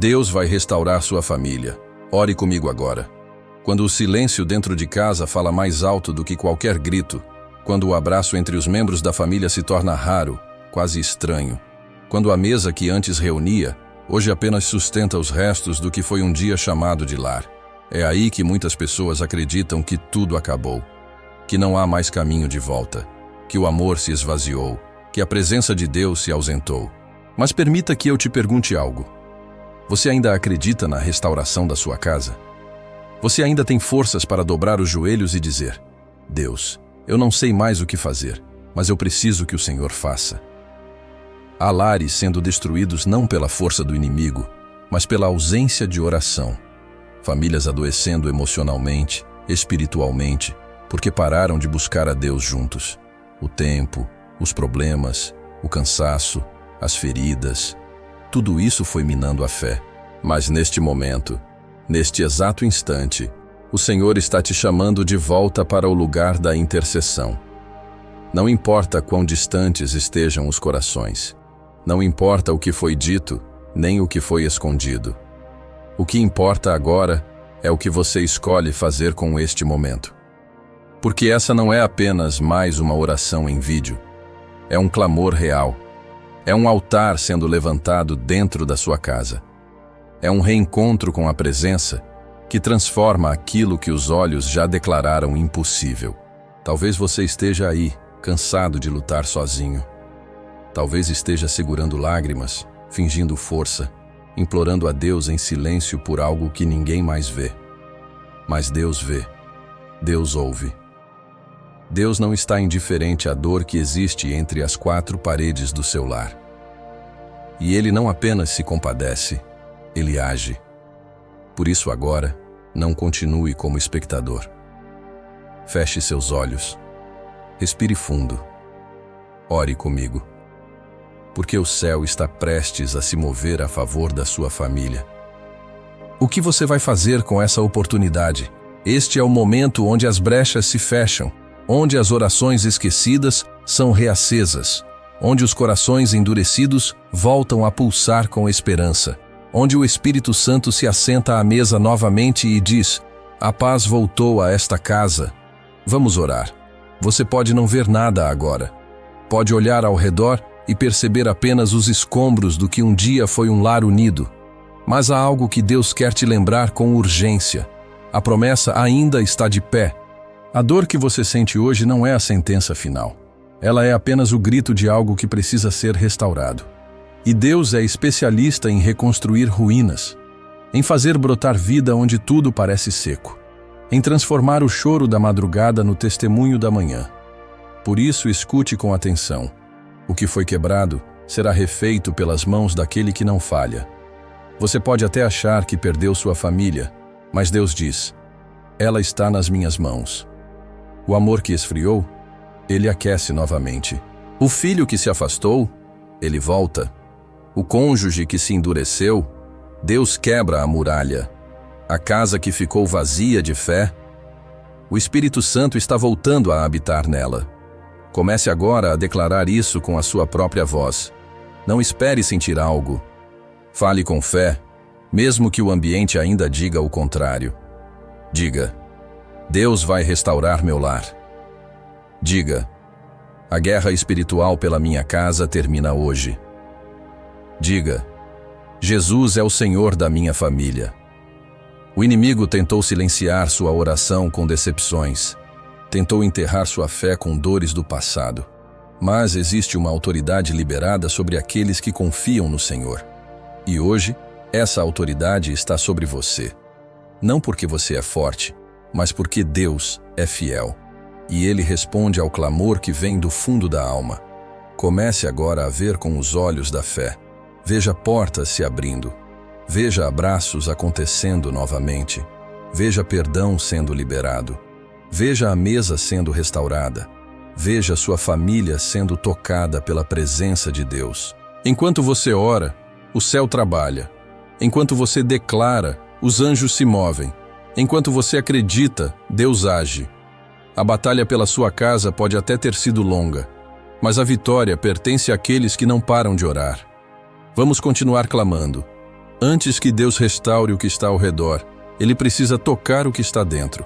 Deus vai restaurar sua família. Ore comigo agora. Quando o silêncio dentro de casa fala mais alto do que qualquer grito, quando o abraço entre os membros da família se torna raro, quase estranho, quando a mesa que antes reunia, hoje apenas sustenta os restos do que foi um dia chamado de lar. É aí que muitas pessoas acreditam que tudo acabou, que não há mais caminho de volta, que o amor se esvaziou, que a presença de Deus se ausentou. Mas permita que eu te pergunte algo. Você ainda acredita na restauração da sua casa? Você ainda tem forças para dobrar os joelhos e dizer: Deus, eu não sei mais o que fazer, mas eu preciso que o Senhor faça. Há lares sendo destruídos não pela força do inimigo, mas pela ausência de oração. Famílias adoecendo emocionalmente, espiritualmente, porque pararam de buscar a Deus juntos. O tempo, os problemas, o cansaço, as feridas, tudo isso foi minando a fé. Mas neste momento, neste exato instante, o Senhor está te chamando de volta para o lugar da intercessão. Não importa quão distantes estejam os corações. Não importa o que foi dito, nem o que foi escondido. O que importa agora é o que você escolhe fazer com este momento. Porque essa não é apenas mais uma oração em vídeo. É um clamor real. É um altar sendo levantado dentro da sua casa. É um reencontro com a presença que transforma aquilo que os olhos já declararam impossível. Talvez você esteja aí, cansado de lutar sozinho. Talvez esteja segurando lágrimas, fingindo força, implorando a Deus em silêncio por algo que ninguém mais vê. Mas Deus vê. Deus ouve. Deus não está indiferente à dor que existe entre as quatro paredes do seu lar. E Ele não apenas se compadece, Ele age. Por isso agora, não continue como espectador. Feche seus olhos. Respire fundo. Ore comigo. Porque o céu está prestes a se mover a favor da sua família. O que você vai fazer com essa oportunidade? Este é o momento onde as brechas se fecham, onde as orações esquecidas são reacesas, onde os corações endurecidos voltam a pulsar com esperança, onde o Espírito Santo se assenta à mesa novamente e diz: a paz voltou a esta casa. Vamos orar. Você pode não ver nada agora. Pode olhar ao redor e perceber apenas os escombros do que um dia foi um lar unido. Mas há algo que Deus quer te lembrar com urgência. A promessa ainda está de pé. A dor que você sente hoje não é a sentença final. Ela é apenas o grito de algo que precisa ser restaurado. E Deus é especialista em reconstruir ruínas, em fazer brotar vida onde tudo parece seco, em transformar o choro da madrugada no testemunho da manhã. Por isso, escute com atenção. O que foi quebrado será refeito pelas mãos daquele que não falha. Você pode até achar que perdeu sua família, mas Deus diz: ela está nas minhas mãos. O amor que esfriou, Ele aquece novamente. O filho que se afastou, Ele volta. O cônjuge que se endureceu, Deus quebra a muralha. A casa que ficou vazia de fé, o Espírito Santo está voltando a habitar nela. Comece agora a declarar isso com a sua própria voz. Não espere sentir algo. Fale com fé, mesmo que o ambiente ainda diga o contrário. Diga: Deus vai restaurar meu lar. Diga: a guerra espiritual pela minha casa termina hoje. Diga: Jesus é o Senhor da minha família. O inimigo tentou silenciar sua oração com decepções. Tentou enterrar sua fé com dores do passado. Mas existe uma autoridade liberada sobre aqueles que confiam no Senhor. E hoje, essa autoridade está sobre você. Não porque você é forte, mas porque Deus é fiel. E Ele responde ao clamor que vem do fundo da alma. Comece agora a ver com os olhos da fé. Veja portas se abrindo. Veja abraços acontecendo novamente. Veja perdão sendo liberado. Veja a mesa sendo restaurada. Veja sua família sendo tocada pela presença de Deus. Enquanto você ora, o céu trabalha. Enquanto você declara, os anjos se movem. Enquanto você acredita, Deus age. A batalha pela sua casa pode até ter sido longa, mas a vitória pertence àqueles que não param de orar. Vamos continuar clamando. Antes que Deus restaure o que está ao redor, Ele precisa tocar o que está dentro.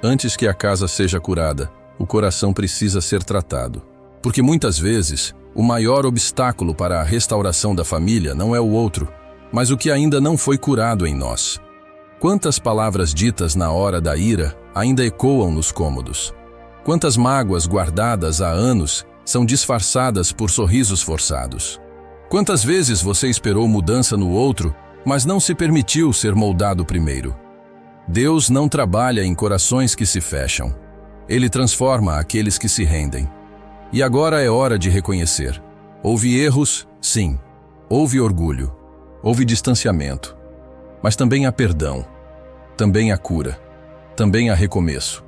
Antes que a casa seja curada, o coração precisa ser tratado. Porque muitas vezes, o maior obstáculo para a restauração da família não é o outro, mas o que ainda não foi curado em nós. Quantas palavras ditas na hora da ira ainda ecoam nos cômodos? Quantas mágoas guardadas há anos são disfarçadas por sorrisos forçados? Quantas vezes você esperou mudança no outro, mas não se permitiu ser moldado primeiro? Deus não trabalha em corações que se fecham. Ele transforma aqueles que se rendem. E agora é hora de reconhecer. Houve erros, sim. Houve orgulho. Houve distanciamento. Mas também há perdão. Também há cura. Também há recomeço.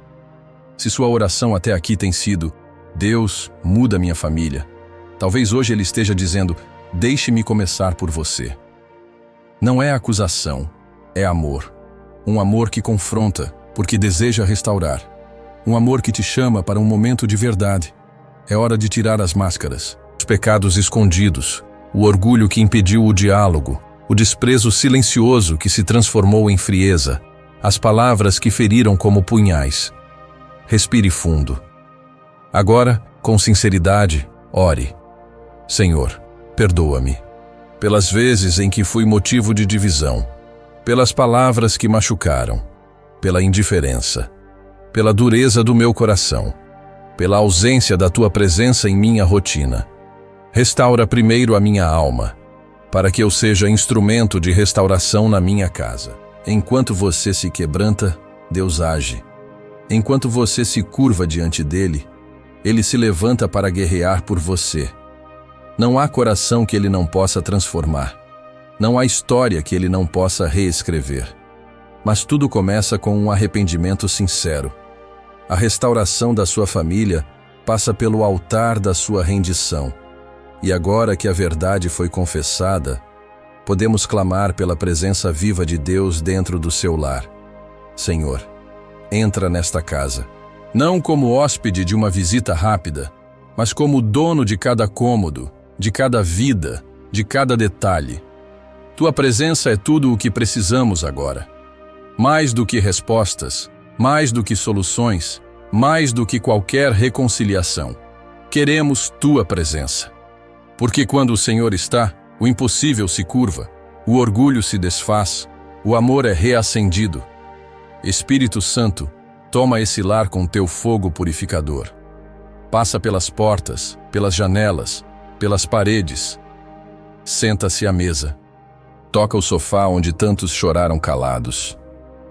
Se sua oração até aqui tem sido: Deus, muda minha família, talvez hoje Ele esteja dizendo: deixe-me começar por você. Não é acusação, é amor. Um amor que confronta, porque deseja restaurar. Um amor que te chama para um momento de verdade. É hora de tirar as máscaras, os pecados escondidos, o orgulho que impediu o diálogo, o desprezo silencioso que se transformou em frieza, as palavras que feriram como punhais. Respire fundo. Agora, com sinceridade, ore. Senhor, perdoa-me pelas vezes em que fui motivo de divisão, pelas palavras que machucaram, pela indiferença, pela dureza do meu coração, pela ausência da Tua presença em minha rotina. Restaura primeiro a minha alma, para que eu seja instrumento de restauração na minha casa. Enquanto você se quebranta, Deus age. Enquanto você se curva diante dele, Ele se levanta para guerrear por você. Não há coração que Ele não possa transformar. Não há história que Ele não possa reescrever. Mas tudo começa com um arrependimento sincero. A restauração da sua família passa pelo altar da sua rendição. E agora que a verdade foi confessada, podemos clamar pela presença viva de Deus dentro do seu lar. Senhor, entra nesta casa, não como hóspede de uma visita rápida, mas como dono de cada cômodo, de cada vida, de cada detalhe. Tua presença é tudo o que precisamos agora. Mais do que respostas, mais do que soluções, mais do que qualquer reconciliação. Queremos Tua presença. Porque quando o Senhor está, o impossível se curva, o orgulho se desfaz, o amor é reacendido. Espírito Santo, toma esse lar com Teu fogo purificador. Passa pelas portas, pelas janelas, pelas paredes. Senta-se à mesa. Toca o sofá onde tantos choraram calados.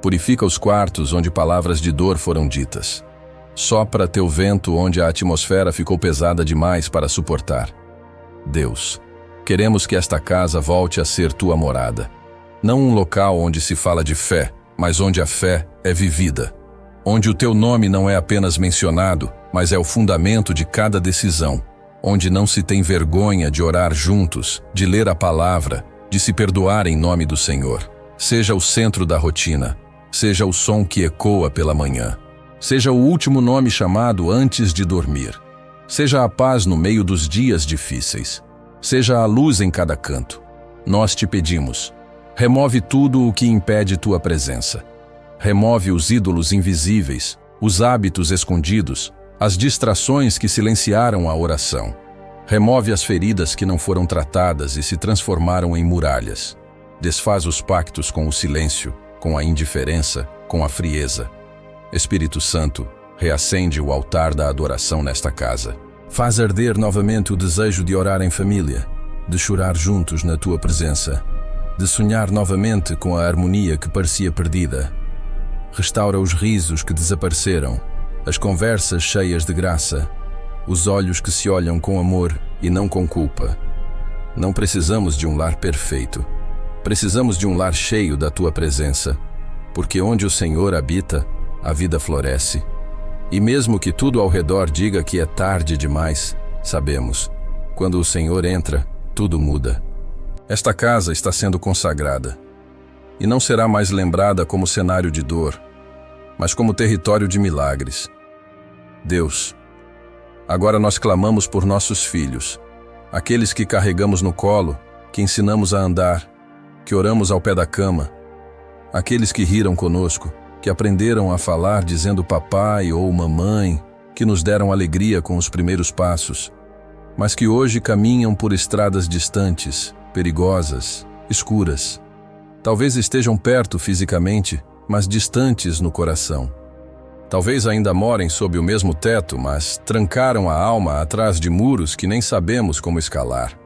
Purifica os quartos onde palavras de dor foram ditas. Sopra Teu vento onde a atmosfera ficou pesada demais para suportar. Deus, queremos que esta casa volte a ser Tua morada. Não um local onde se fala de fé, mas onde a fé é vivida. Onde o Teu nome não é apenas mencionado, mas é o fundamento de cada decisão. Onde não se tem vergonha de orar juntos, de ler a palavra, de se perdoar em nome do Senhor. Seja o centro da rotina, seja o som que ecoa pela manhã. Seja o último nome chamado antes de dormir. Seja a paz no meio dos dias difíceis. Seja a luz em cada canto. Nós te pedimos, remove tudo o que impede Tua presença. Remove os ídolos invisíveis, os hábitos escondidos, as distrações que silenciaram a oração. Remove as feridas que não foram tratadas e se transformaram em muralhas. Desfaz os pactos com o silêncio, com a indiferença, com a frieza. Espírito Santo, reacende o altar da adoração nesta casa. Faz arder novamente o desejo de orar em família, de chorar juntos na Tua presença, de sonhar novamente com a harmonia que parecia perdida. Restaura os risos que desapareceram, as conversas cheias de graça, os olhos que se olham com amor e não com culpa. Não precisamos de um lar perfeito. Precisamos de um lar cheio da Tua presença, porque onde o Senhor habita, a vida floresce. E mesmo que tudo ao redor diga que é tarde demais, sabemos, quando o Senhor entra, tudo muda. Esta casa está sendo consagrada, e não será mais lembrada como cenário de dor, mas como território de milagres. Deus, agora nós clamamos por nossos filhos, aqueles que carregamos no colo, que ensinamos a andar, que oramos ao pé da cama, aqueles que riram conosco, que aprenderam a falar dizendo papai ou mamãe, que nos deram alegria com os primeiros passos, mas que hoje caminham por estradas distantes, perigosas, escuras. Talvez estejam perto fisicamente, mas distantes no coração. Talvez ainda morem sob o mesmo teto, mas trancaram a alma atrás de muros que nem sabemos como escalar.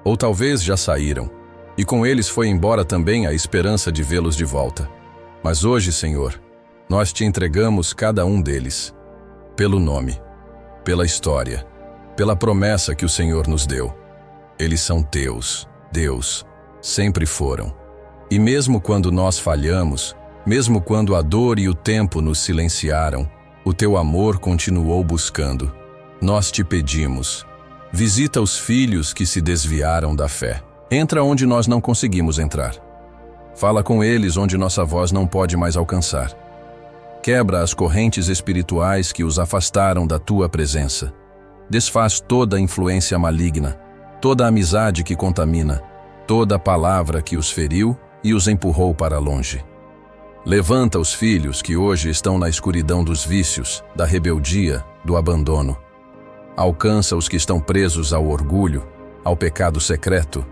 Ou talvez já saíram, e com eles foi embora também a esperança de vê-los de volta. Mas hoje, Senhor, nós te entregamos cada um deles, pelo nome, pela história, pela promessa que o Senhor nos deu. Eles são teus, Deus, sempre foram. E mesmo quando nós falhamos, mesmo quando a dor e o tempo nos silenciaram, o teu amor continuou buscando. Nós te pedimos, visita os filhos que se desviaram da fé. Entra onde nós não conseguimos entrar. Fala com eles onde nossa voz não pode mais alcançar. Quebra as correntes espirituais que os afastaram da tua presença. Desfaz toda a influência maligna, toda a amizade que contamina, toda a palavra que os feriu e os empurrou para longe. Levanta os filhos que hoje estão na escuridão dos vícios, da rebeldia, do abandono. Alcança os que estão presos ao orgulho, ao pecado secreto,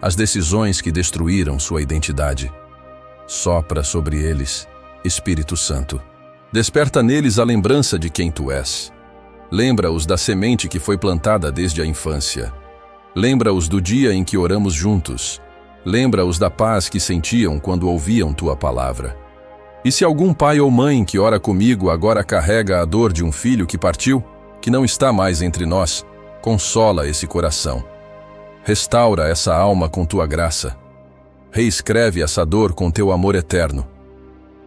às decisões que destruíram sua identidade. Sopra sobre eles, Espírito Santo. Desperta neles a lembrança de quem tu és. Lembra-os da semente que foi plantada desde a infância. Lembra-os do dia em que oramos juntos. Lembra-os da paz que sentiam quando ouviam tua palavra. E se algum pai ou mãe que ora comigo agora carrega a dor de um filho que partiu, que não está mais entre nós, consola esse coração. Restaura essa alma com tua graça. Reescreve essa dor com teu amor eterno.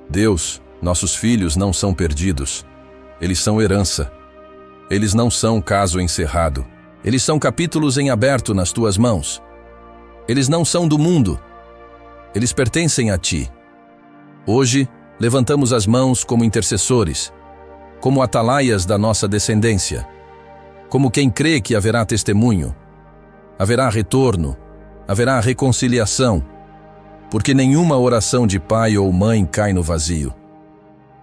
Deus, nossos filhos não são perdidos. Eles são herança. Eles não são caso encerrado. Eles são capítulos em aberto nas tuas mãos. Eles não são do mundo. Eles pertencem a ti. Hoje, levantamos as mãos como intercessores, como atalaias da nossa descendência, como quem crê que haverá testemunho, haverá retorno, haverá reconciliação, porque nenhuma oração de pai ou mãe cai no vazio.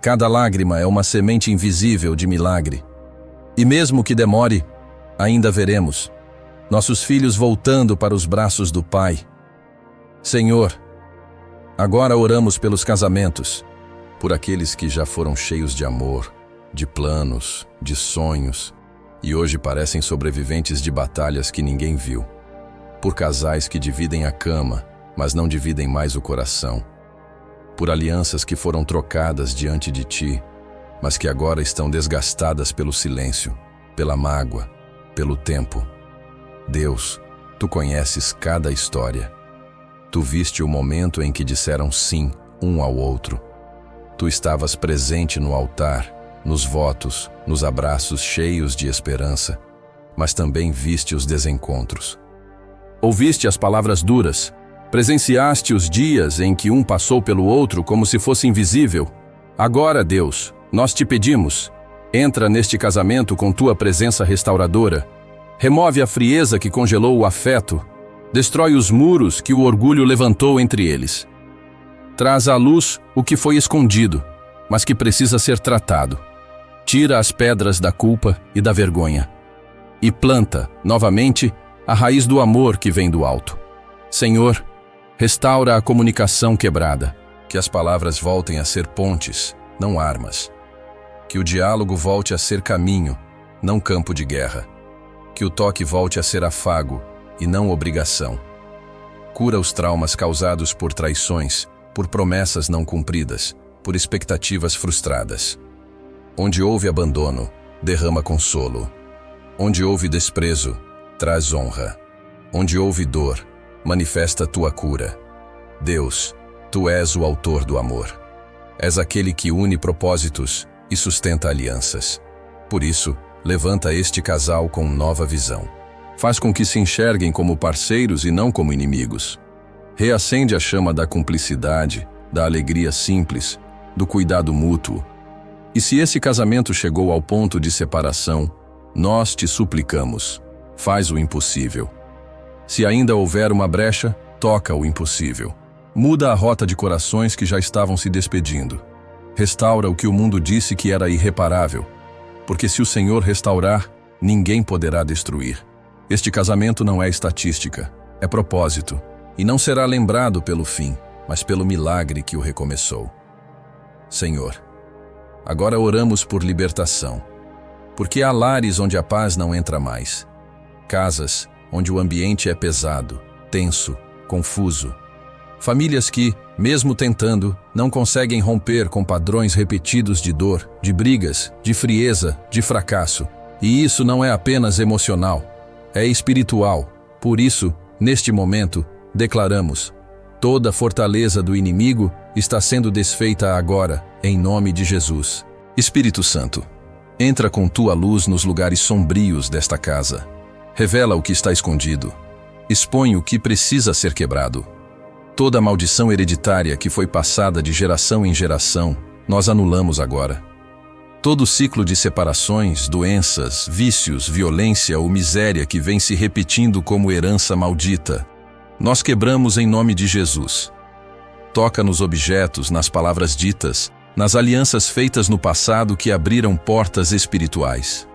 Cada lágrima é uma semente invisível de milagre. E mesmo que demore, ainda veremos nossos filhos voltando para os braços do Pai. Senhor, agora oramos pelos casamentos, por aqueles que já foram cheios de amor, de planos, de sonhos, e hoje parecem sobreviventes de batalhas que ninguém viu. Por casais que dividem a cama, mas não dividem mais o coração. Por alianças que foram trocadas diante de ti, mas que agora estão desgastadas pelo silêncio, pela mágoa, pelo tempo. Deus, tu conheces cada história. Tu viste o momento em que disseram sim um ao outro. Tu estavas presente no altar, nos votos, nos abraços cheios de esperança, mas também viste os desencontros. Ouviste as palavras duras, presenciaste os dias em que um passou pelo outro como se fosse invisível. Agora, Deus, nós te pedimos, entra neste casamento com tua presença restauradora. Remove a frieza que congelou o afeto. Destrói os muros que o orgulho levantou entre eles. Traz à luz o que foi escondido, mas que precisa ser tratado. Tira as pedras da culpa e da vergonha. E planta, novamente, a raiz do amor que vem do alto. Senhor, restaura a comunicação quebrada. Que as palavras voltem a ser pontes, não armas. Que o diálogo volte a ser caminho, não campo de guerra. Que o toque volte a ser afago e não obrigação. Cura os traumas causados por traições, por promessas não cumpridas, por expectativas frustradas. Onde houve abandono, derrama consolo. Onde houve desprezo, traz honra. Onde houve dor, manifesta tua cura. Deus, tu és o autor do amor. És aquele que une propósitos e sustenta alianças. Por isso, levanta este casal com nova visão. Faz com que se enxerguem como parceiros e não como inimigos. Reacende a chama da cumplicidade, da alegria simples, do cuidado mútuo. E se esse casamento chegou ao ponto de separação, nós te suplicamos, faz o impossível. Se ainda houver uma brecha, toca o impossível. Muda a rota de corações que já estavam se despedindo. Restaura o que o mundo disse que era irreparável. Porque se o Senhor restaurar, ninguém poderá destruir. Este casamento não é estatística, é propósito. E não será lembrado pelo fim, mas pelo milagre que o recomeçou. Senhor, agora oramos por libertação. Porque há lares onde a paz não entra mais. Casas onde o ambiente é pesado, tenso, confuso. Famílias que, mesmo tentando, não conseguem romper com padrões repetidos de dor, de brigas, de frieza, de fracasso. E isso não é apenas emocional, é espiritual. Por isso, neste momento, declaramos: toda fortaleza do inimigo está sendo desfeita agora, em nome de Jesus. Espírito Santo, entra com tua luz nos lugares sombrios desta casa. Revela o que está escondido. Expõe o que precisa ser quebrado. Toda a maldição hereditária que foi passada de geração em geração, nós anulamos agora. Todo o ciclo de separações, doenças, vícios, violência ou miséria que vem se repetindo como herança maldita, nós quebramos em nome de Jesus. Toca nos objetos, nas palavras ditas, nas alianças feitas no passado que abriram portas espirituais.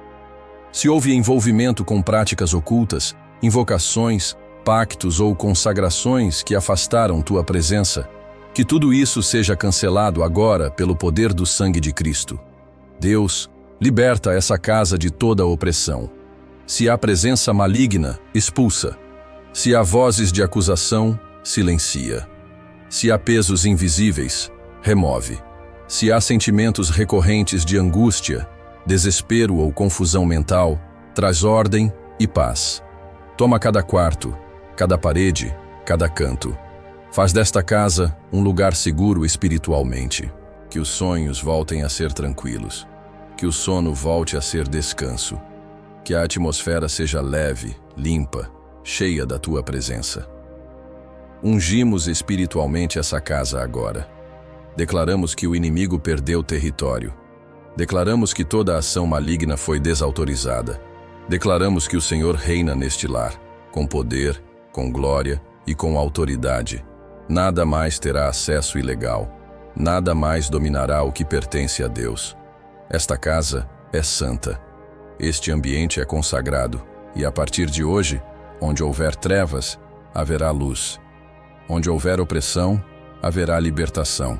Se houve envolvimento com práticas ocultas, invocações, pactos ou consagrações que afastaram tua presença, que tudo isso seja cancelado agora pelo poder do sangue de Cristo. Deus, liberta essa casa de toda opressão. Se há presença maligna, expulsa. Se há vozes de acusação, silencia. Se há pesos invisíveis, remove. Se há sentimentos recorrentes de angústia, desespero ou confusão mental, traz ordem e paz. Toma cada quarto, cada parede, cada canto. Faz desta casa um lugar seguro espiritualmente. Que os sonhos voltem a ser tranquilos. Que o sono volte a ser descanso. Que a atmosfera seja leve, limpa, cheia da tua presença. Ungimos espiritualmente essa casa agora. Declaramos que o inimigo perdeu território. Declaramos que toda ação maligna foi desautorizada. Declaramos que o Senhor reina neste lar, com poder, com glória e com autoridade. Nada mais terá acesso ilegal. Nada mais dominará o que pertence a Deus. Esta casa é santa. Este ambiente é consagrado. E a partir de hoje, onde houver trevas, haverá luz. Onde houver opressão, haverá libertação.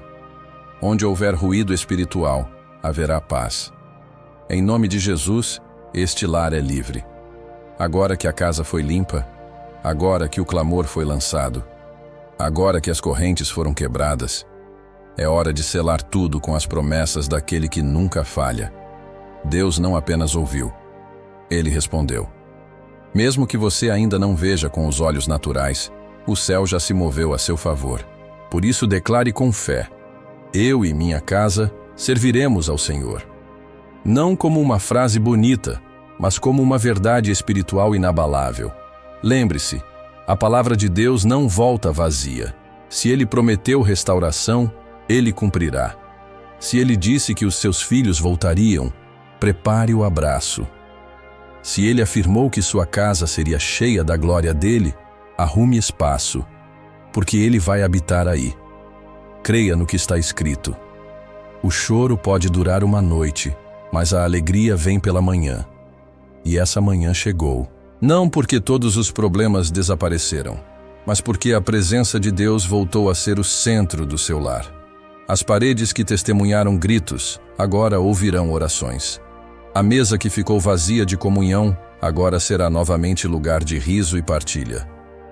Onde houver ruído espiritual, haverá paz. Em nome de Jesus, este lar é livre. Agora que a casa foi limpa, agora que o clamor foi lançado, agora que as correntes foram quebradas, é hora de selar tudo com as promessas daquele que nunca falha. Deus não apenas ouviu, Ele respondeu. Mesmo que você ainda não veja com os olhos naturais, o céu já se moveu a seu favor. Por isso declare com fé: eu e minha casa serviremos ao Senhor. Não como uma frase bonita, mas como uma verdade espiritual inabalável. Lembre-se, a palavra de Deus não volta vazia. Se Ele prometeu restauração, Ele cumprirá. Se Ele disse que os seus filhos voltariam, prepare o abraço. Se Ele afirmou que sua casa seria cheia da glória dEle, arrume espaço, porque Ele vai habitar aí. Creia no que está escrito. O choro pode durar uma noite, mas a alegria vem pela manhã. E essa manhã chegou. Não porque todos os problemas desapareceram, mas porque a presença de Deus voltou a ser o centro do seu lar. As paredes que testemunharam gritos, agora ouvirão orações. A mesa que ficou vazia de comunhão, agora será novamente lugar de riso e partilha.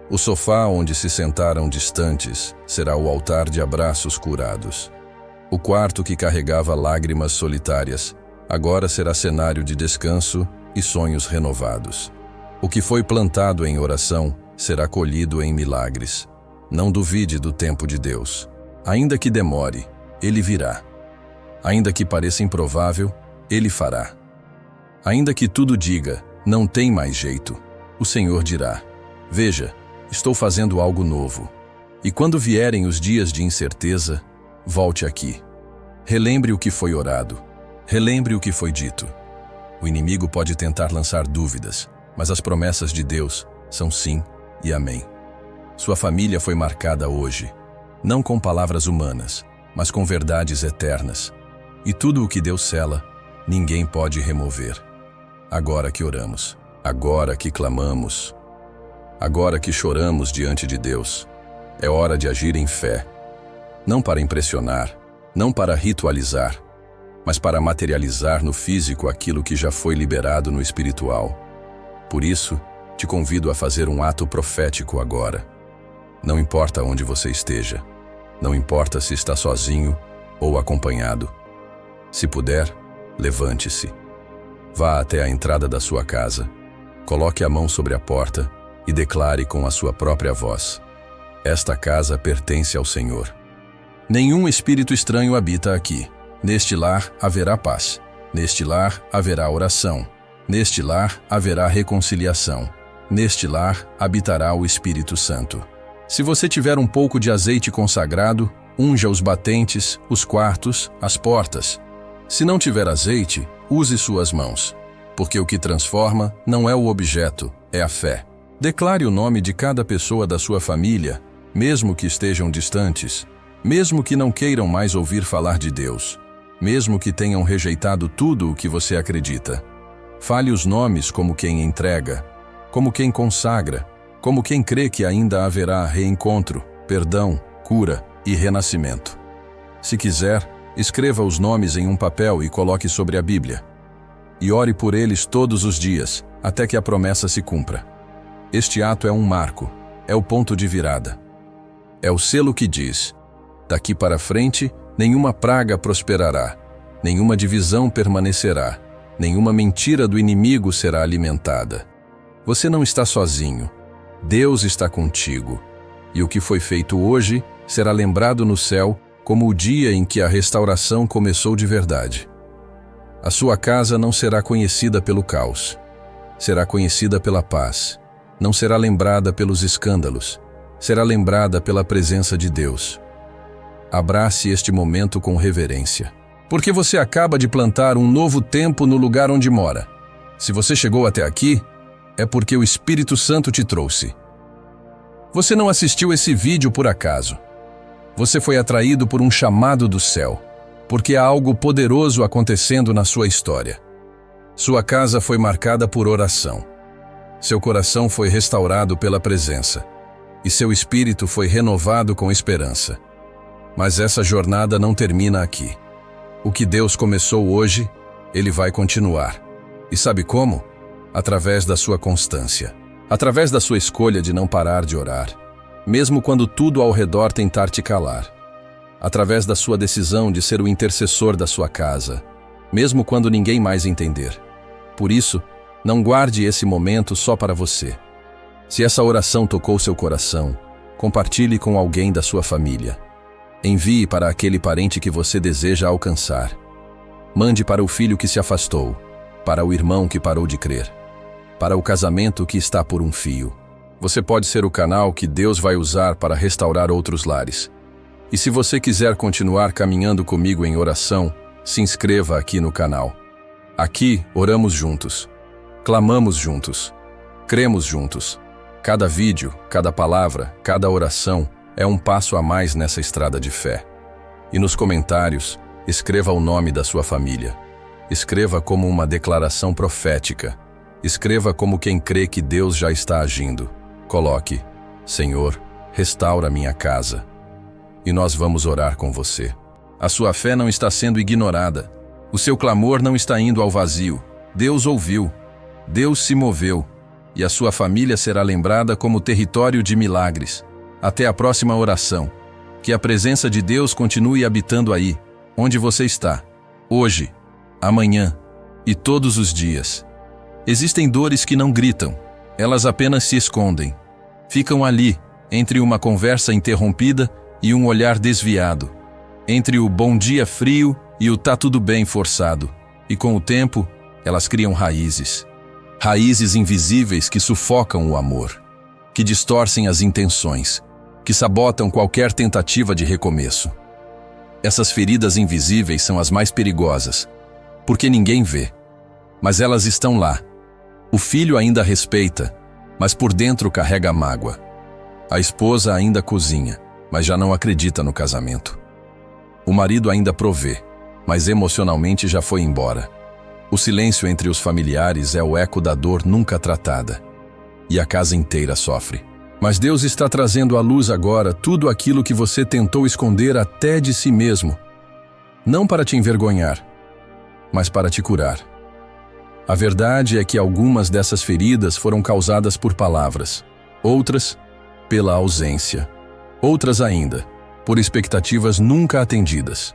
O sofá onde se sentaram distantes será o altar de abraços curados. O quarto que carregava lágrimas solitárias, agora será cenário de descanso e sonhos renovados. O que foi plantado em oração será colhido em milagres. Não duvide do tempo de Deus. Ainda que demore, Ele virá. Ainda que pareça improvável, Ele fará. Ainda que tudo diga, não tem mais jeito, o Senhor dirá: veja, estou fazendo algo novo. E quando vierem os dias de incerteza, volte aqui. Relembre o que foi orado. Relembre o que foi dito. O inimigo pode tentar lançar dúvidas, mas as promessas de Deus são sim e amém. Sua família foi marcada hoje, não com palavras humanas, mas com verdades eternas. E tudo o que Deus sela, ninguém pode remover. Agora que oramos, agora que clamamos, agora que choramos diante de Deus, é hora de agir em fé. Não para impressionar, não para ritualizar, mas para materializar no físico aquilo que já foi liberado no espiritual. Por isso, te convido a fazer um ato profético agora. Não importa onde você esteja, não importa se está sozinho ou acompanhado. Se puder, levante-se. Vá até a entrada da sua casa, coloque a mão sobre a porta e declare com a sua própria voz: esta casa pertence ao Senhor. Nenhum espírito estranho habita aqui. Neste lar haverá paz. Neste lar haverá oração. Neste lar haverá reconciliação. Neste lar habitará o Espírito Santo. Se você tiver um pouco de azeite consagrado, unja os batentes, os quartos, as portas. Se não tiver azeite, use suas mãos, porque o que transforma não é o objeto, é a fé. Declare o nome de cada pessoa da sua família, mesmo que estejam distantes, mesmo que não queiram mais ouvir falar de Deus, mesmo que tenham rejeitado tudo o que você acredita. Fale os nomes como quem entrega, como quem consagra, como quem crê que ainda haverá reencontro, perdão, cura e renascimento. Se quiser, escreva os nomes em um papel e coloque sobre a Bíblia. E ore por eles todos os dias, até que a promessa se cumpra. Este ato é um marco, é o ponto de virada. É o selo que diz: daqui para frente, nenhuma praga prosperará, nenhuma divisão permanecerá, nenhuma mentira do inimigo será alimentada. Você não está sozinho. Deus está contigo. E o que foi feito hoje será lembrado no céu como o dia em que a restauração começou de verdade. A sua casa não será conhecida pelo caos. Será conhecida pela paz. Não será lembrada pelos escândalos. Será lembrada pela presença de Deus. Abrace este momento com reverência, porque você acaba de plantar um novo tempo no lugar onde mora. Se você chegou até aqui, é porque o Espírito Santo te trouxe. Você não assistiu esse vídeo por acaso. Você foi atraído por um chamado do céu, porque há algo poderoso acontecendo na sua história. Sua casa foi marcada por oração. Seu coração foi restaurado pela presença, e seu espírito foi renovado com esperança. Mas essa jornada não termina aqui. O que Deus começou hoje, Ele vai continuar. E sabe como? Através da sua constância. Através da sua escolha de não parar de orar, mesmo quando tudo ao redor tentar te calar. Através da sua decisão de ser o intercessor da sua casa, mesmo quando ninguém mais entender. Por isso, não guarde esse momento só para você. Se essa oração tocou seu coração, compartilhe com alguém da sua família. Envie para aquele parente que você deseja alcançar. Mande para o filho que se afastou, para o irmão que parou de crer, para o casamento que está por um fio. Você pode ser o canal que Deus vai usar para restaurar outros lares. E se você quiser continuar caminhando comigo em oração, se inscreva aqui no canal. Aqui oramos juntos, clamamos juntos, cremos juntos. Cada vídeo, cada palavra, cada oração é um passo a mais nessa estrada de fé. E nos comentários, escreva o nome da sua família. Escreva como uma declaração profética. Escreva como quem crê que Deus já está agindo. Coloque: Senhor, restaura minha casa. E nós vamos orar com você. A sua fé não está sendo ignorada. O seu clamor não está indo ao vazio. Deus ouviu. Deus se moveu. E a sua família será lembrada como território de milagres. Até a próxima oração. Que a presença de Deus continue habitando aí, onde você está. Hoje, amanhã e todos os dias. Existem dores que não gritam. Elas apenas se escondem. Ficam ali, entre uma conversa interrompida e um olhar desviado. Entre o bom dia frio e o tá tudo bem forçado. E com o tempo, elas criam raízes. Raízes invisíveis que sufocam o amor, que distorcem as intenções, que sabotam qualquer tentativa de recomeço. Essas feridas invisíveis são as mais perigosas, porque ninguém vê. Mas elas estão lá. O filho ainda respeita, mas por dentro carrega mágoa. A esposa ainda cozinha, mas já não acredita no casamento. O marido ainda provê, mas emocionalmente já foi embora. O silêncio entre os familiares é o eco da dor nunca tratada. E a casa inteira sofre. Mas Deus está trazendo à luz agora tudo aquilo que você tentou esconder até de si mesmo. Não para te envergonhar, mas para te curar. A verdade é que algumas dessas feridas foram causadas por palavras, outras pela ausência, outras ainda por expectativas nunca atendidas.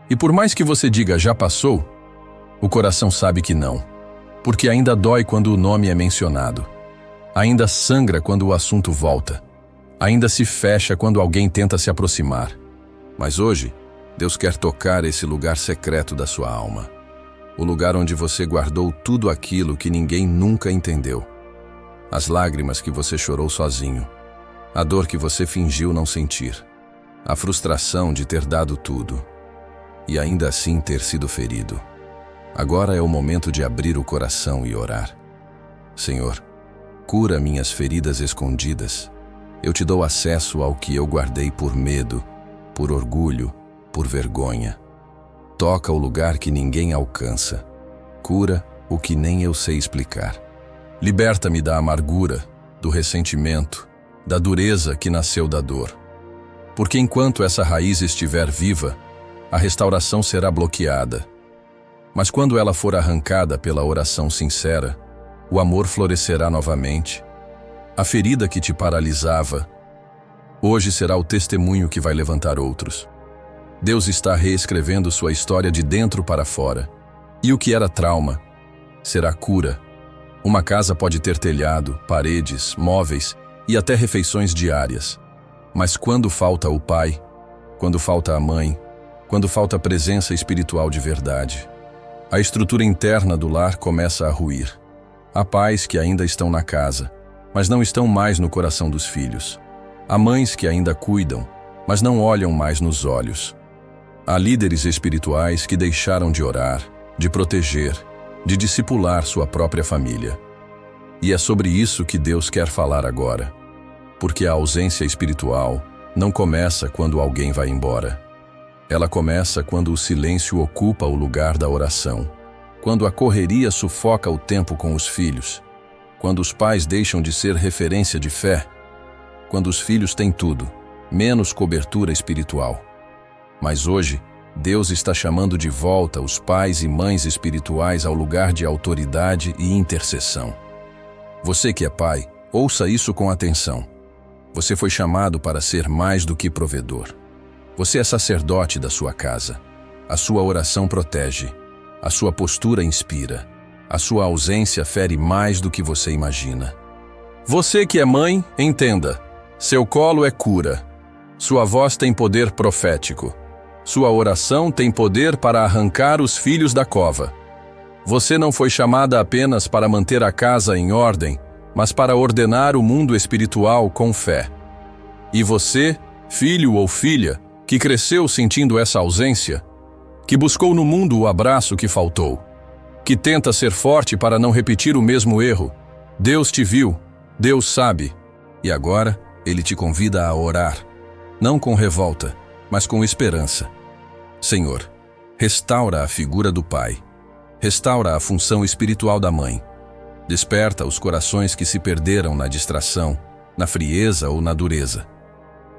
E por mais que você diga já passou, o coração sabe que não, porque ainda dói quando o nome é mencionado, ainda sangra quando o assunto volta, ainda se fecha quando alguém tenta se aproximar. Mas hoje, Deus quer tocar esse lugar secreto da sua alma. O lugar onde você guardou tudo aquilo que ninguém nunca entendeu. As lágrimas que você chorou sozinho. A dor que você fingiu não sentir. A frustração de ter dado tudo. E ainda assim ter sido ferido. Agora é o momento de abrir o coração e orar. Senhor, cura minhas feridas escondidas. Eu te dou acesso ao que eu guardei por medo, por orgulho, por vergonha. Toca o lugar que ninguém alcança. Cura o que nem eu sei explicar. Liberta-me da amargura, do ressentimento, da dureza que nasceu da dor. Porque enquanto essa raiz estiver viva, a restauração será bloqueada. Mas quando ela for arrancada pela oração sincera, o amor florescerá novamente. A ferida que te paralisava, hoje será o testemunho que vai levantar outros. Deus está reescrevendo sua história de dentro para fora. E o que era trauma será cura. Uma casa pode ter telhado, paredes, móveis e até refeições diárias. Mas quando falta o pai, quando falta a mãe, quando falta a presença espiritual de verdade, a estrutura interna do lar começa a ruir. Há pais que ainda estão na casa, mas não estão mais no coração dos filhos. Há mães que ainda cuidam, mas não olham mais nos olhos. Há líderes espirituais que deixaram de orar, de proteger, de discipular sua própria família. E é sobre isso que Deus quer falar agora. Porque a ausência espiritual não começa quando alguém vai embora. Ela começa quando o silêncio ocupa o lugar da oração, quando a correria sufoca o tempo com os filhos, quando os pais deixam de ser referência de fé, quando os filhos têm tudo, menos cobertura espiritual. Mas hoje, Deus está chamando de volta os pais e mães espirituais ao lugar de autoridade e intercessão. Você que é pai, ouça isso com atenção. Você foi chamado para ser mais do que provedor. Você é sacerdote da sua casa. A sua oração protege. A sua postura inspira. A sua ausência fere mais do que você imagina. Você que é mãe, entenda. Seu colo é cura. Sua voz tem poder profético. Sua oração tem poder para arrancar os filhos da cova. Você não foi chamada apenas para manter a casa em ordem, mas para ordenar o mundo espiritual com fé. E você, filho ou filha, que cresceu sentindo essa ausência, que buscou no mundo o abraço que faltou, que tenta ser forte para não repetir o mesmo erro, Deus te viu, Deus sabe, e agora Ele te convida a orar, não com revolta, mas com esperança. Senhor, restaura a figura do pai, restaura a função espiritual da mãe, desperta os corações que se perderam na distração, na frieza ou na dureza.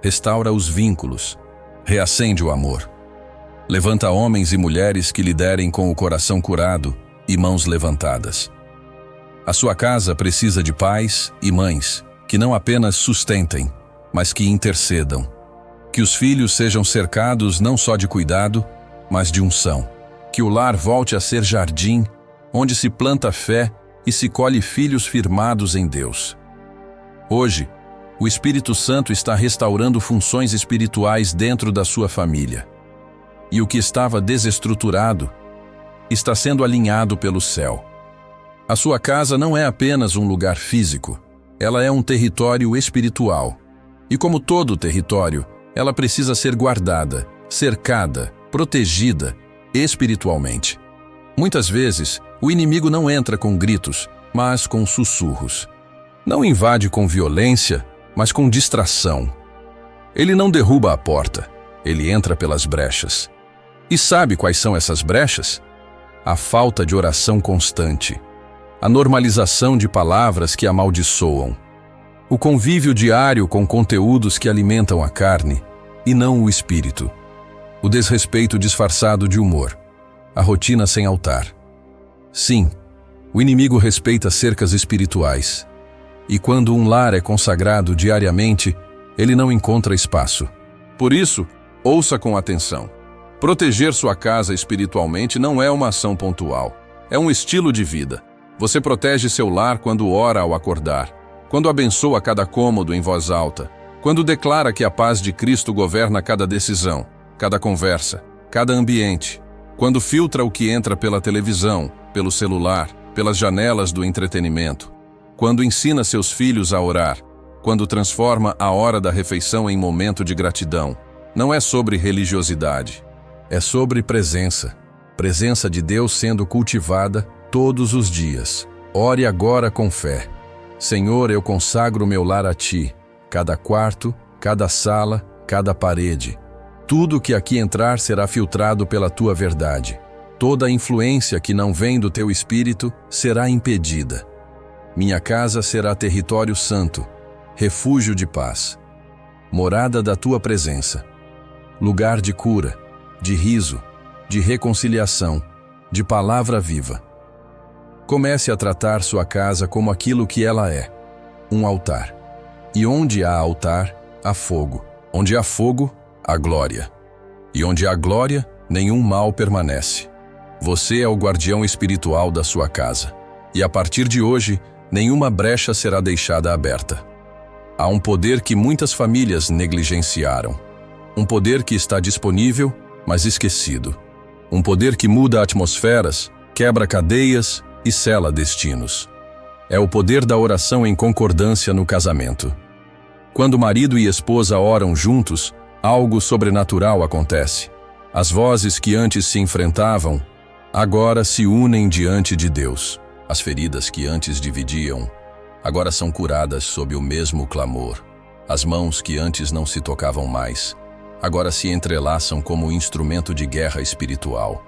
Restaura os vínculos, reacende o amor. Levanta homens e mulheres que liderem com o coração curado e mãos levantadas. A sua casa precisa de pais e mães que não apenas sustentem, mas que intercedam. Que os filhos sejam cercados não só de cuidado, mas de unção. Que o lar volte a ser jardim, onde se planta fé e se colhe filhos firmados em Deus. Hoje, o Espírito Santo está restaurando funções espirituais dentro da sua família. E o que estava desestruturado está sendo alinhado pelo céu. A sua casa não é apenas um lugar físico, ela é um território espiritual. E como todo território, ela precisa ser guardada, cercada, protegida espiritualmente. Muitas vezes, o inimigo não entra com gritos, mas com sussurros. Não invade com violência, mas com distração. Ele não derruba a porta, ele entra pelas brechas. E sabe quais são essas brechas? A falta de oração constante, a normalização de palavras que amaldiçoam, o convívio diário com conteúdos que alimentam a carne e não o espírito, o desrespeito disfarçado de humor, a rotina sem altar. Sim, o inimigo respeita cercas espirituais, e quando um lar é consagrado diariamente, ele não encontra espaço. Por isso, ouça com atenção. Proteger sua casa espiritualmente não é uma ação pontual, é um estilo de vida. Você protege seu lar quando ora ao acordar, quando abençoa cada cômodo em voz alta, quando declara que a paz de Cristo governa cada decisão, cada conversa, cada ambiente, quando filtra o que entra pela televisão, pelo celular, pelas janelas do entretenimento, quando ensina seus filhos a orar, quando transforma a hora da refeição em momento de gratidão. Não é sobre religiosidade, é sobre presença. Presença de Deus sendo cultivada todos os dias. Ore agora com fé. Senhor, eu consagro meu lar a Ti, cada quarto, cada sala, cada parede. Tudo que aqui entrar será filtrado pela Tua verdade. Toda influência que não vem do Teu Espírito será impedida. Minha casa será território santo, refúgio de paz, morada da Tua presença, lugar de cura, de riso, de reconciliação, de palavra viva. Comece a tratar sua casa como aquilo que ela é, um altar. E onde há altar, há fogo. Onde há fogo, há glória. E onde há glória, nenhum mal permanece. Você é o guardião espiritual da sua casa. E a partir de hoje, nenhuma brecha será deixada aberta. Há um poder que muitas famílias negligenciaram. Um poder que está disponível, mas esquecido. Um poder que muda atmosferas, quebra cadeias e sela destinos. É o poder da oração em concordância no casamento. Quando marido e esposa oram juntos, algo sobrenatural acontece. As vozes que antes se enfrentavam, agora se unem diante de Deus. As feridas que antes dividiam, agora são curadas sob o mesmo clamor. As mãos que antes não se tocavam mais, agora se entrelaçam como instrumento de guerra espiritual.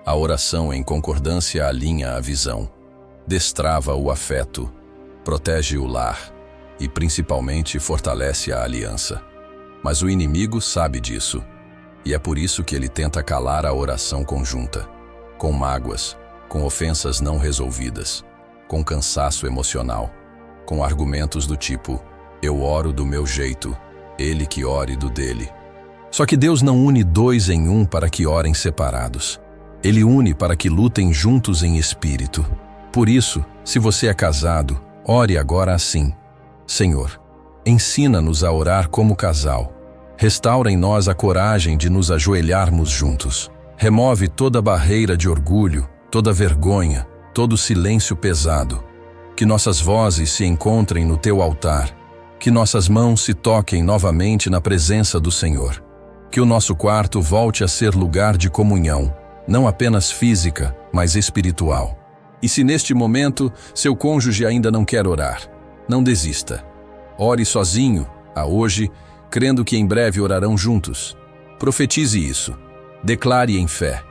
A oração em concordância alinha a visão, destrava o afeto, protege o lar e principalmente fortalece a aliança. Mas o inimigo sabe disso, e é por isso que ele tenta calar a oração conjunta, com mágoas, com ofensas não resolvidas, com cansaço emocional, com argumentos do tipo: eu oro do meu jeito, ele que ore do dele. Só que Deus não une dois em um para que orem separados. Ele une para que lutem juntos em espírito. Por isso, se você é casado, ore agora assim: Senhor, ensina-nos a orar como casal. Restaura em nós a coragem de nos ajoelharmos juntos. Remove toda barreira de orgulho, toda vergonha, todo silêncio pesado. Que nossas vozes se encontrem no Teu altar. Que nossas mãos se toquem novamente na presença do Senhor. Que o nosso quarto volte a ser lugar de comunhão, não apenas física, mas espiritual. E se neste momento seu cônjuge ainda não quer orar, não desista. Ore sozinho, a hoje, crendo que em breve orarão juntos. Profetize isso. Declare em fé.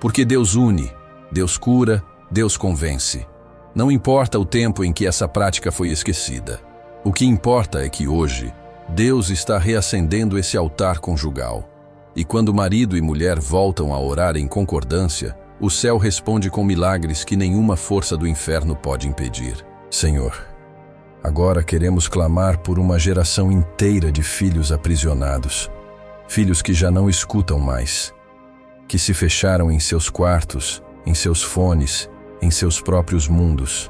Porque Deus une, Deus cura, Deus convence. Não importa o tempo em que essa prática foi esquecida. O que importa é que hoje, Deus está reacendendo esse altar conjugal. E quando marido e mulher voltam a orar em concordância, o céu responde com milagres que nenhuma força do inferno pode impedir. Senhor, agora queremos clamar por uma geração inteira de filhos aprisionados. Filhos que já não escutam mais, que se fecharam em seus quartos, em seus fones, em seus próprios mundos.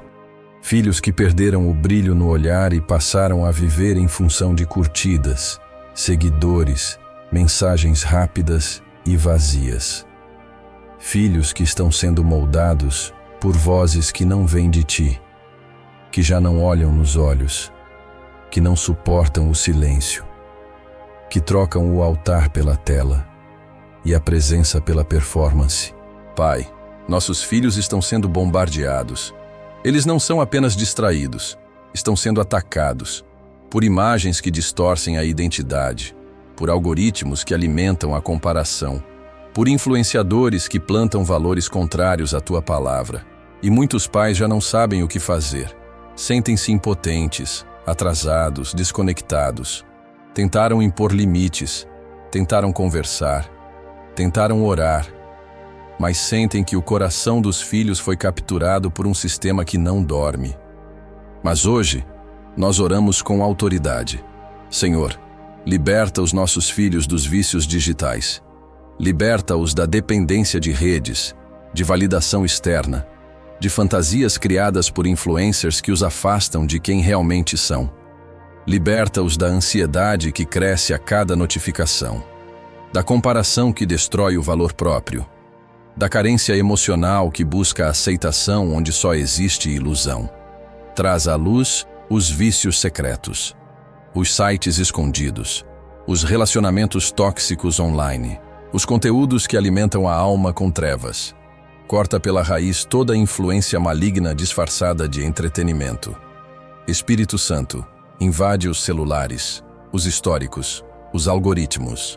Filhos que perderam o brilho no olhar e passaram a viver em função de curtidas, seguidores, mensagens rápidas e vazias. Filhos que estão sendo moldados por vozes que não vêm de Ti, que já não olham nos olhos, que não suportam o silêncio, que trocam o altar pela tela e a presença pela performance. Pai, nossos filhos estão sendo bombardeados. Eles não são apenas distraídos, estão sendo atacados. por imagens que distorcem a identidade, por algoritmos que alimentam a comparação, por influenciadores que plantam valores contrários à tua palavra. E muitos pais já não sabem o que fazer. Sentem-se impotentes, atrasados, desconectados. Tentaram impor limites, tentaram conversar, tentaram orar, mas sentem que o coração dos filhos foi capturado por um sistema que não dorme. Mas hoje, nós oramos com autoridade. Senhor, liberta os nossos filhos dos vícios digitais. Liberta-os da dependência de redes, de validação externa, de fantasias criadas por influencers que os afastam de quem realmente são. Liberta-os da ansiedade que cresce a cada notificação, da comparação que destrói o valor próprio, da carência emocional que busca a aceitação onde só existe ilusão. Traz à luz os vícios secretos, os sites escondidos, os relacionamentos tóxicos online, os conteúdos que alimentam a alma com trevas. Corta pela raiz toda a influência maligna disfarçada de entretenimento. Espírito Santo, invade os celulares, os históricos, os algoritmos.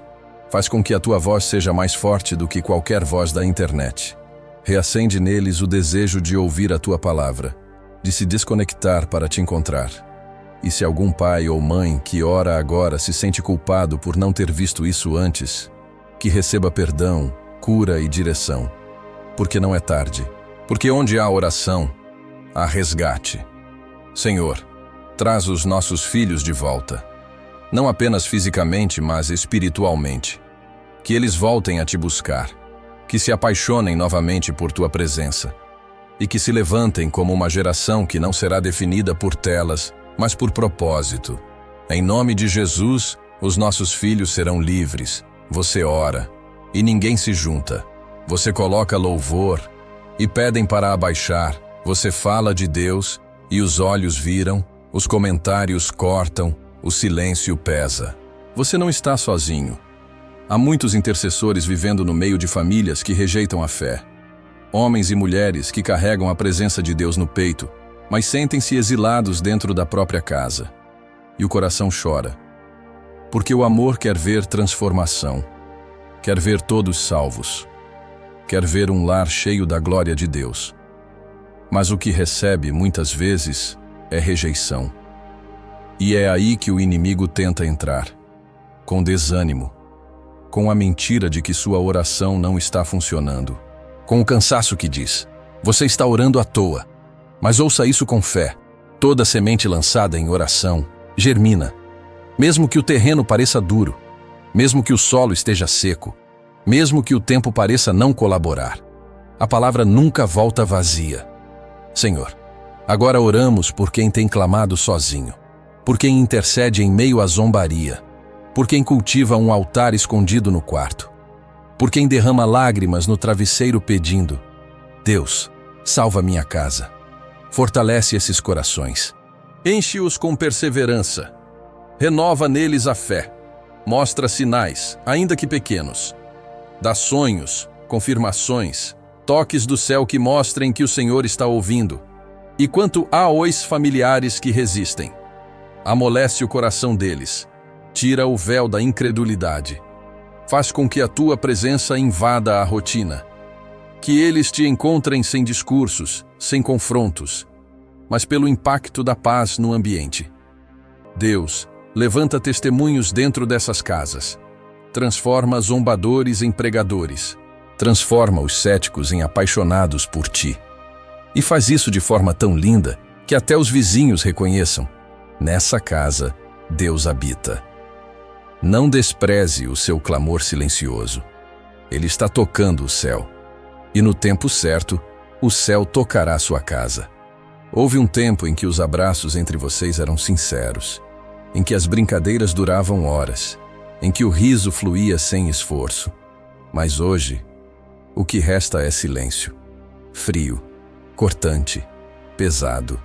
Faz com que a tua voz seja mais forte do que qualquer voz da internet. Reacende neles o desejo de ouvir a tua palavra, de se desconectar para te encontrar. E se algum pai ou mãe que ora agora se sente culpado por não ter visto isso antes, que receba perdão, cura e direção. Porque não é tarde. Porque onde há oração, há resgate. Senhor, traz os nossos filhos de volta. Não apenas fisicamente, mas espiritualmente. Que eles voltem a te buscar. Que se apaixonem novamente por tua presença. E que se levantem como uma geração que não será definida por telas, mas por propósito. Em nome de Jesus, os nossos filhos serão livres. Você ora, e ninguém se junta. Você coloca louvor, e pedem para abaixar. Você fala de Deus, e os olhos viram, os comentários cortam, o silêncio pesa. Você não está sozinho. Há muitos intercessores vivendo no meio de famílias que rejeitam a fé. Homens e mulheres que carregam a presença de Deus no peito, mas sentem-se exilados dentro da própria casa. E o coração chora. Porque o amor quer ver transformação. Quer ver todos salvos. Quer ver um lar cheio da glória de Deus. Mas o que recebe, muitas vezes, é rejeição. E é aí que o inimigo tenta entrar, com desânimo, com a mentira de que sua oração não está funcionando, com o cansaço que diz, você está orando à toa. Mas ouça isso com fé, toda semente lançada em oração germina, mesmo que o terreno pareça duro, mesmo que o solo esteja seco, mesmo que o tempo pareça não colaborar. A palavra nunca volta vazia. Senhor, agora oramos por quem tem clamado sozinho, por quem intercede em meio à zombaria, por quem cultiva um altar escondido no quarto, por quem derrama lágrimas no travesseiro pedindo, Deus, salva minha casa. Fortalece esses corações. Enche-os com perseverança. Renova neles a fé. Mostra sinais, ainda que pequenos. Dá sonhos, confirmações, toques do céu que mostrem que o Senhor está ouvindo. E quanto há os familiares que resistem, amolece o coração deles, tira o véu da incredulidade, faz com que a tua presença invada a rotina, que eles te encontrem sem discursos, sem confrontos, mas pelo impacto da paz no ambiente. Deus, levanta testemunhos dentro dessas casas. Transforma zombadores em pregadores. Transforma os céticos em apaixonados por ti. E faz isso de forma tão linda que até os vizinhos reconheçam. Nessa casa, Deus habita. Não despreze o seu clamor silencioso. Ele está tocando o céu. E no tempo certo, o céu tocará sua casa. Houve um tempo em que os abraços entre vocês eram sinceros, em que as brincadeiras duravam horas, em que o riso fluía sem esforço. Mas hoje, o que resta é silêncio, frio, cortante, pesado.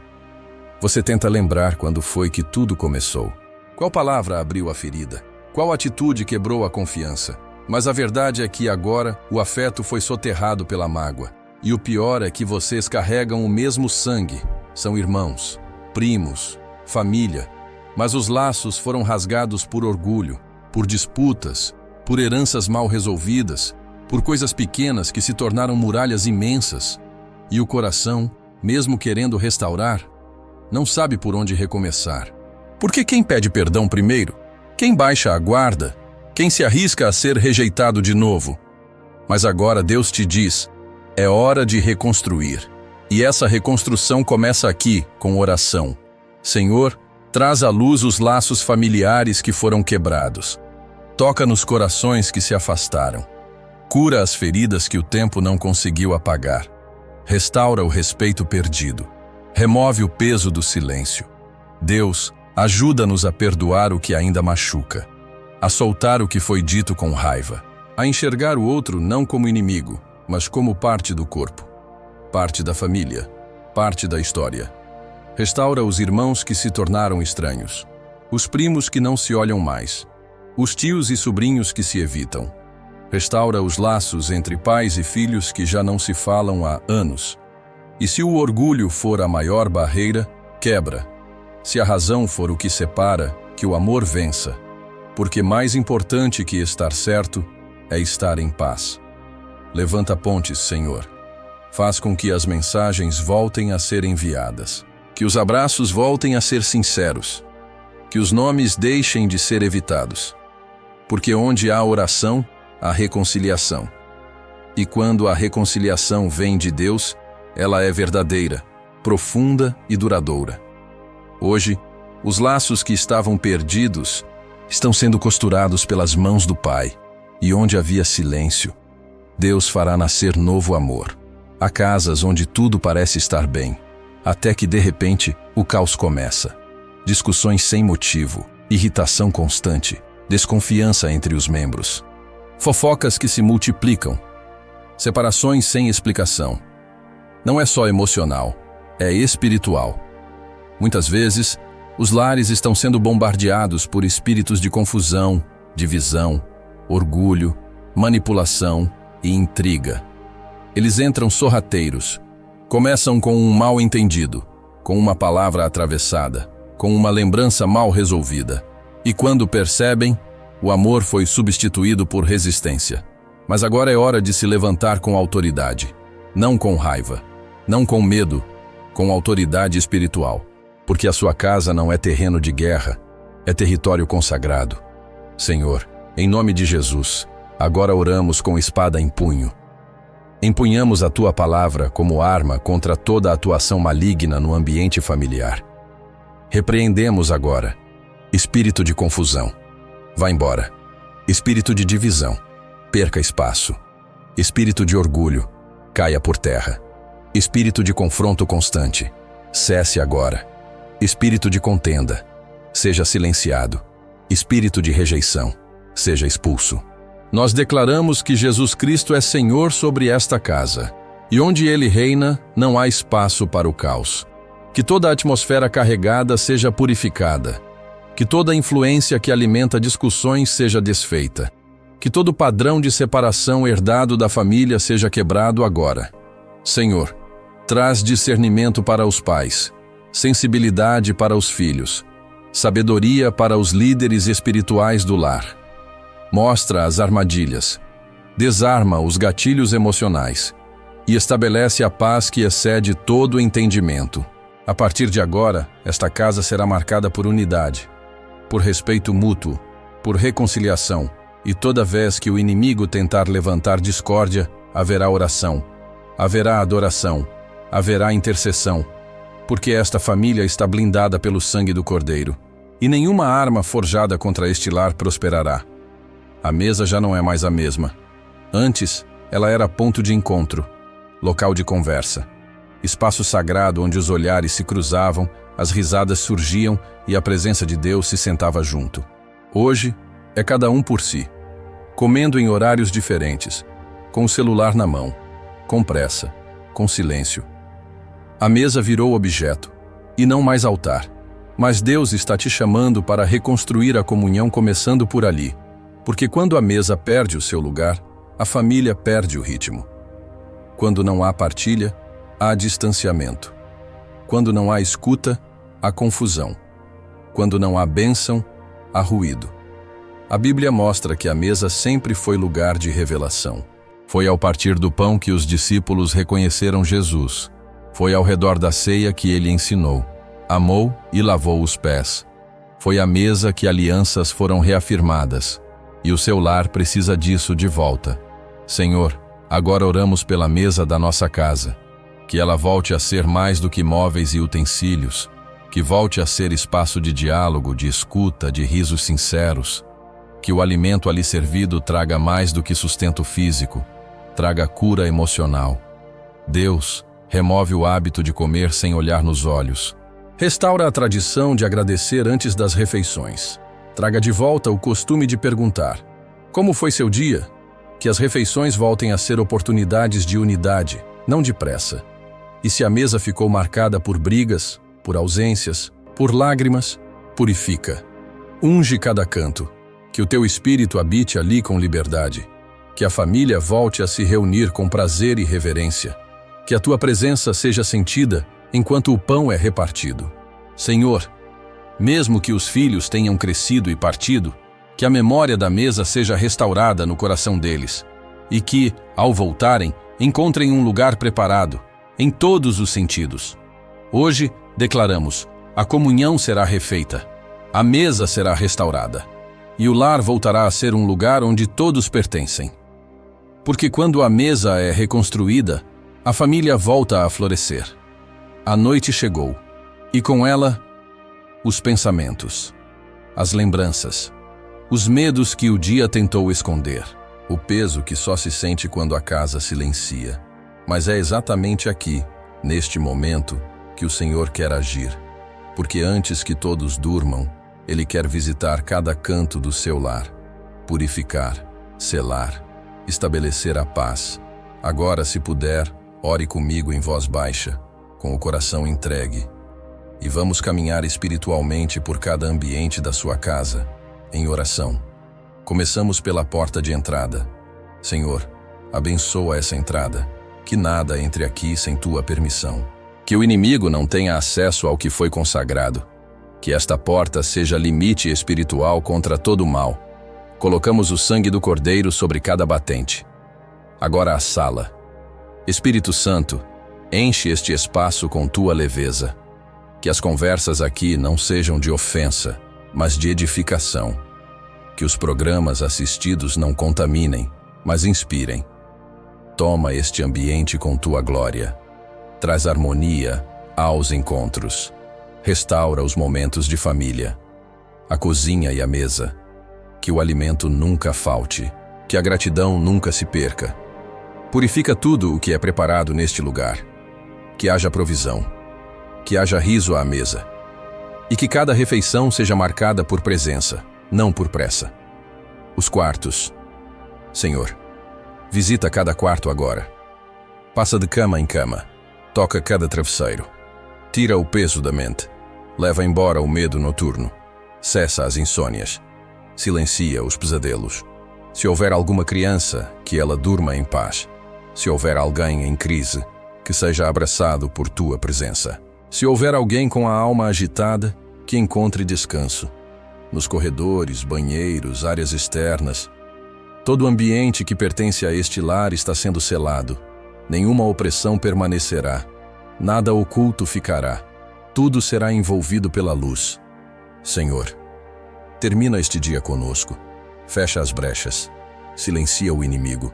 Você tenta lembrar quando foi que tudo começou. Qual palavra abriu a ferida? Qual atitude quebrou a confiança? Mas a verdade é que agora o afeto foi soterrado pela mágoa. E o pior é que vocês carregam o mesmo sangue. São irmãos, primos, família. Mas os laços foram rasgados por orgulho, por disputas, por heranças mal resolvidas, por coisas pequenas que se tornaram muralhas imensas. E o coração, mesmo querendo restaurar, não sabe por onde recomeçar. Porque quem pede perdão primeiro? Quem baixa a guarda? Quem se arrisca a ser rejeitado de novo? Mas agora Deus te diz, é hora de reconstruir. E essa reconstrução começa aqui, com oração. Senhor, traz à luz os laços familiares que foram quebrados. Toca nos corações que se afastaram. Cura as feridas que o tempo não conseguiu apagar. Restaura o respeito perdido. Remove o peso do silêncio. Deus, ajuda-nos a perdoar o que ainda machuca, a soltar o que foi dito com raiva, a enxergar o outro não como inimigo, mas como parte do corpo, parte da família, parte da história. Restaura os irmãos que se tornaram estranhos, os primos que não se olham mais, os tios e sobrinhos que se evitam. Restaura os laços entre pais e filhos que já não se falam há anos. E se o orgulho for a maior barreira, quebra. Se a razão for o que separa, que o amor vença. Porque mais importante que estar certo é estar em paz. Levanta pontes, Senhor. Faz com que as mensagens voltem a ser enviadas. Que os abraços voltem a ser sinceros. Que os nomes deixem de ser evitados. Porque onde há oração, há reconciliação. E quando a reconciliação vem de Deus, ela é verdadeira, profunda e duradoura. Hoje, os laços que estavam perdidos estão sendo costurados pelas mãos do Pai. E onde havia silêncio, Deus fará nascer novo amor. Há casas onde tudo parece estar bem, até que de repente o caos começa. Discussões sem motivo, irritação constante, desconfiança entre os membros. Fofocas que se multiplicam. Separações sem explicação. Não é só emocional, é espiritual. Muitas vezes, os lares estão sendo bombardeados por espíritos de confusão, divisão, orgulho, manipulação e intriga. Eles entram sorrateiros. Começam com um mal-entendido, com uma palavra atravessada, com uma lembrança mal resolvida. E quando percebem, o amor foi substituído por resistência. Mas agora é hora de se levantar com autoridade. Não com raiva, não com medo, com autoridade espiritual. Porque a sua casa não é terreno de guerra, é território consagrado. Senhor, em nome de Jesus, agora oramos com espada em punho. Empunhamos a Tua palavra como arma contra toda atuação maligna no ambiente familiar. Repreendemos agora. Espírito de confusão, vá embora. Espírito de divisão, perca espaço. Espírito de orgulho, caia por terra. Espírito de confronto constante, cesse agora. Espírito de contenda, seja silenciado. Espírito de rejeição, seja expulso. Nós declaramos que Jesus Cristo é Senhor sobre esta casa, e onde Ele reina, não há espaço para o caos. Que toda a atmosfera carregada seja purificada. Que toda influência que alimenta discussões seja desfeita. Que todo padrão de separação herdado da família seja quebrado agora. Senhor, traz discernimento para os pais, sensibilidade para os filhos, sabedoria para os líderes espirituais do lar. Mostra as armadilhas, desarma os gatilhos emocionais e estabelece a paz que excede todo entendimento. A partir de agora, esta casa será marcada por unidade, por respeito mútuo, por reconciliação, e toda vez que o inimigo tentar levantar discórdia, haverá oração, haverá adoração, haverá intercessão, porque esta família está blindada pelo sangue do Cordeiro, e nenhuma arma forjada contra este lar prosperará. A mesa já não é mais a mesma. Antes, ela era ponto de encontro, local de conversa, espaço sagrado onde os olhares se cruzavam, as risadas surgiam e a presença de Deus se sentava junto. Hoje, é cada um por si, comendo em horários diferentes, com o celular na mão, com pressa, com silêncio. A mesa virou objeto, e não mais altar. Mas Deus está te chamando para reconstruir a comunhão começando por ali. Porque quando a mesa perde o seu lugar, a família perde o ritmo. Quando não há partilha, há distanciamento. Quando não há escuta, há confusão. Quando não há bênção, há ruído. A Bíblia mostra que a mesa sempre foi lugar de revelação. Foi ao partir do pão que os discípulos reconheceram Jesus. Foi ao redor da ceia que ele ensinou, amou e lavou os pés. Foi à mesa que alianças foram reafirmadas. E o seu lar precisa disso de volta. Senhor, agora oramos pela mesa da nossa casa. Que ela volte a ser mais do que móveis e utensílios. Que volte a ser espaço de diálogo, de escuta, de risos sinceros. Que o alimento ali servido traga mais do que sustento físico, traga cura emocional. Deus, remove o hábito de comer sem olhar nos olhos. Restaura a tradição de agradecer antes das refeições. Traga de volta o costume de perguntar: como foi seu dia? Que as refeições voltem a ser oportunidades de unidade, não de pressa. E se a mesa ficou marcada por brigas, por ausências, por lágrimas, purifica. Unge cada canto. Que o teu espírito habite ali com liberdade. Que a família volte a se reunir com prazer e reverência. Que a tua presença seja sentida enquanto o pão é repartido. Senhor, mesmo que os filhos tenham crescido e partido, que a memória da mesa seja restaurada no coração deles. E que, ao voltarem, encontrem um lugar preparado, em todos os sentidos. Hoje, declaramos, a comunhão será refeita. A mesa será restaurada. E o lar voltará a ser um lugar onde todos pertencem. Porque quando a mesa é reconstruída, a família volta a florescer. A noite chegou, e com ela, os pensamentos, as lembranças, os medos que o dia tentou esconder, o peso que só se sente quando a casa silencia. Mas é exatamente aqui, neste momento, que o Senhor quer agir. Porque antes que todos durmam, Ele quer visitar cada canto do seu lar, purificar, selar, estabelecer a paz. Agora, se puder, ore comigo em voz baixa, com o coração entregue. E vamos caminhar espiritualmente por cada ambiente da sua casa, em oração. Começamos pela porta de entrada. Senhor, abençoa essa entrada. Que nada entre aqui sem tua permissão. Que o inimigo não tenha acesso ao que foi consagrado. Que esta porta seja limite espiritual contra todo o mal. Colocamos o sangue do Cordeiro sobre cada batente. Agora a sala. Espírito Santo, enche este espaço com tua leveza. Que as conversas aqui não sejam de ofensa, mas de edificação. Que os programas assistidos não contaminem, mas inspirem. Toma este ambiente com tua glória. Traz harmonia aos encontros. Restaura os momentos de família, a cozinha e a mesa. Que o alimento nunca falte, que a gratidão nunca se perca. Purifica tudo o que é preparado neste lugar. Que haja provisão, que haja riso à mesa. E que cada refeição seja marcada por presença, não por pressa. Os quartos. Senhor, visita cada quarto agora. Passa de cama em cama, toca cada travesseiro. Tira o peso da mente. Leva embora o medo noturno. Cessa as insônias. Silencia os pesadelos. Se houver alguma criança, que ela durma em paz. Se houver alguém em crise, que seja abraçado por tua presença. Se houver alguém com a alma agitada, que encontre descanso. Nos corredores, banheiros, áreas externas. Todo o ambiente que pertence a este lar está sendo selado. Nenhuma opressão permanecerá. Nada oculto ficará. Tudo será envolvido pela luz. Senhor, termina este dia conosco. Fecha as brechas. Silencia o inimigo.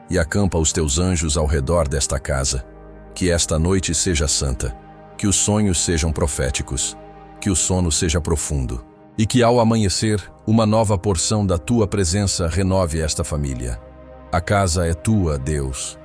E acampa os teus anjos ao redor desta casa. Que esta noite seja santa. Que os sonhos sejam proféticos. Que o sono seja profundo. E que ao amanhecer, uma nova porção da tua presença renove esta família. A casa é tua, Deus.